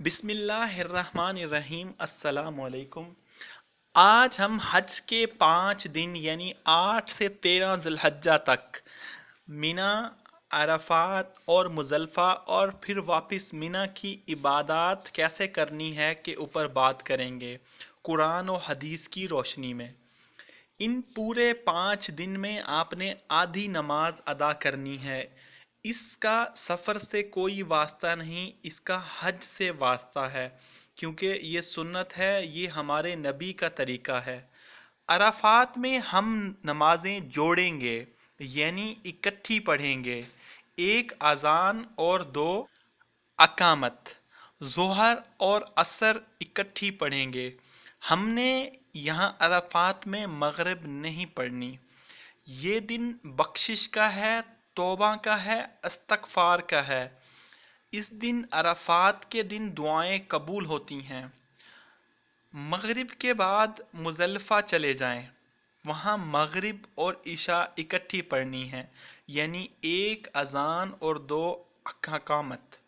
बिस्मिल्लाहिर्रहमानिर्रहीम। अस्सलाम वालेकुम। आज हम हज के 5 दिन यानी 8 से 13 ज़ुल्हज्जा तक मिना, अरफात और मुज़ल्फ़ा और फिर वापस मिना की इबादत कैसे करनी है के ऊपर बात करेंगे कुरान और हदीस की रोशनी में। इन पूरे 5 दिन में आपने आधी नमाज अदा करनी है। इसका सफ़र से कोई वास्ता नहीं, इसका हज से वास्ता है, क्योंकि ये सुन्नत है, ये हमारे नबी का तरीका है। अराफात में हम नमाजें जोड़ेंगे यानी इकट्ठी पढ़ेंगे, एक अजान और 2 अकामत। ज़ोहर और असर इकट्ठी पढ़ेंगे। हमने यहाँ अराफात में मगरिब नहीं पढ़नी। ये दिन बख्शिश का है, तौबा का है, इस्तगफार का है। इस दिन अराफात के दिन दुआएं कबूल होती हैं। मगरिब के बाद मुज़ल्फ़ा चले जाएं, वहाँ मगरिब और इशा इकट्ठी पढ़नी है, यानी एक अजान और 2 अकामत।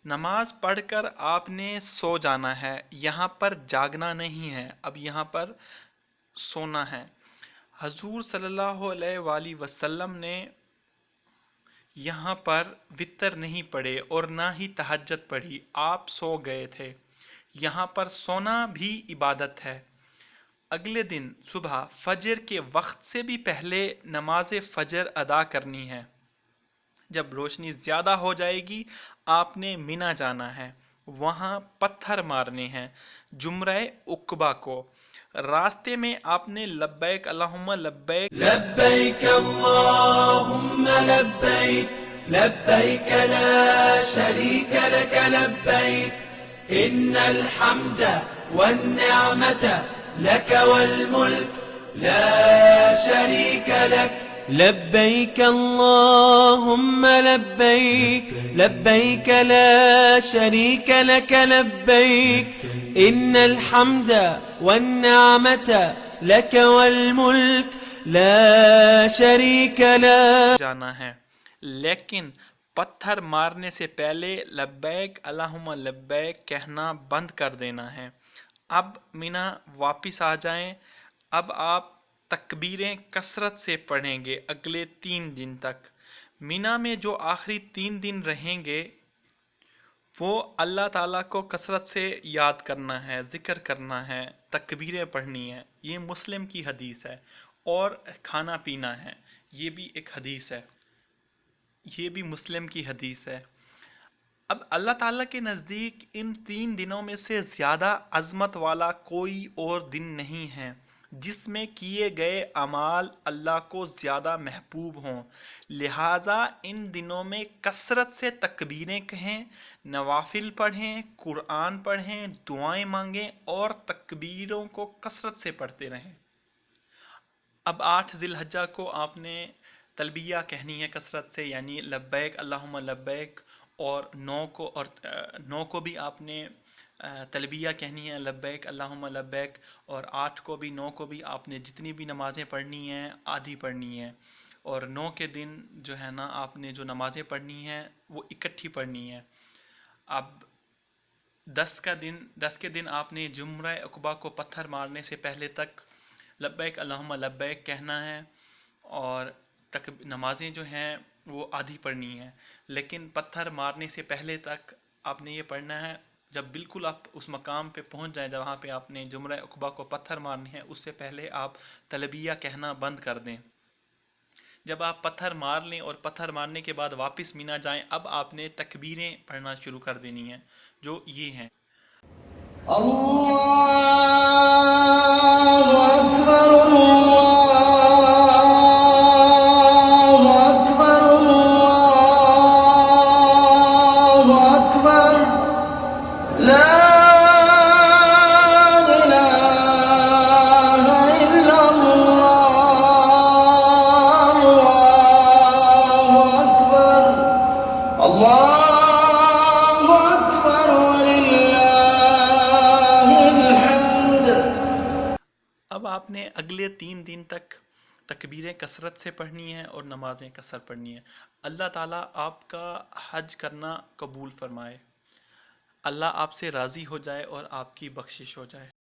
नमाज पढ़कर आपने सो जाना है, यहाँ पर जागना नहीं है, अब यहाँ पर सोना है। हजूर सल्लल्लाहु अलैहि वसल्लम ने यहाँ पर वितर नहीं पढ़े और ना ही तहज्जुद पढ़ी, आप सो गए थे। यहाँ पर सोना भी इबादत है। अगले दिन सुबह फजर के वक्त से भी पहले नमाज फजर अदा करनी है। जब रोशनी ज़्यादा हो जाएगी आपने मिना जाना है, वहाँ पत्थर मारने हैं जुमरा उक़बा को। रास्ते में आपने लब्बैक अल्लाहुम्मा लब्बैक لبيك اللهم لبيك لبيك لا شريك لك لبيك إن الحمد والنعمة لك والملك لا شريك لك لبيك اللهم لبيك لبيك لا شريك لك لبيك إن الحمد والنعمة لك والملك لا شريك له जाना है, लेकिन पत्थर मारने से पहले लब्बैक अल्लाहुम्मा लब्बैक कहना बंद कर देना है। अब मिना वापिस आ जाएं। अब आप तकबीरें कसरत से पढ़ेंगे अगले 3 दिन तक। मिना में जो आखिरी 3 दिन रहेंगे वो अल्लाह ताला को कसरत से याद करना है, ज़िक्र करना है, तकबीरें पढ़नी है। ये मुस्लिम की हदीस है। और खाना पीना है, ये भी एक हदीस है, ये भी मुस्लिम की हदीस है। अब अल्लाह ताला के नज़दीक इन 3 दिनों में से ज़्यादा अज़मत वाला कोई और दिन नहीं है जिसमें किए गए अमाल अल्लाह को ज़्यादा महबूब हों। लिहाजा इन दिनों में कसरत से तकबीरें कहें, नवाफिल पढ़ें, कुरान पढ़ें, दुआएं मांगें और तकबीरों को कसरत से पढ़ते रहें। अब 8 ज़िलहज्जा को आपने तलबिया कहनी है कसरत से, यानी लब्बैक अल्लाहुम्मा लब्बैक। और 9 को भी आपने तलबिया कहनी है लब्बैक अल्लाहुम्मा लब्बैक। और 8 को भी 9 को भी आपने जितनी भी नमाज़ें पढ़नी हैं आधी पढ़नी है। और 9 के दिन जो है ना आपने जो नमाज़ें पढ़नी हैं वो इकट्ठी पढ़नी है। अब 10 के दिन आपने जुमरा उक़बा को पत्थर मारने से पहले तक लब्बैक अल्लाहुम्मा लब्बैक कहना है। और नमाजें जो हैं वो आधी पढ़नी है, लेकिन पत्थर मारने से पहले तक आपने ये पढ़ना है। जब बिल्कुल आप उस मकाम पे पहुंच जाए जहाँ पे आपने जुमरा उक़बा को पत्थर मारने हैं, उससे पहले आप तलबिया कहना बंद कर दें। जब आप पत्थर मार लें और पत्थर मारने के बाद वापस मिना जाएं, अब आपने तकबीरें पढ़ना शुरू कर देनी है, जो ये हैं। الله أكبر الله أكبر الله أكبر لا إله إلا الله الله أكبر الله أكبر ولله الحمد अब आपने अगले 3 दिन तक तकबीरें कसरत से पढ़नी है और नमाजें कसर पढ़नी है। अल्लाह ताला आपका हज करना कबूल फरमाए। اللہ آپ سے راضی ہو جائے اور آپ کی بخشش ہو جائے۔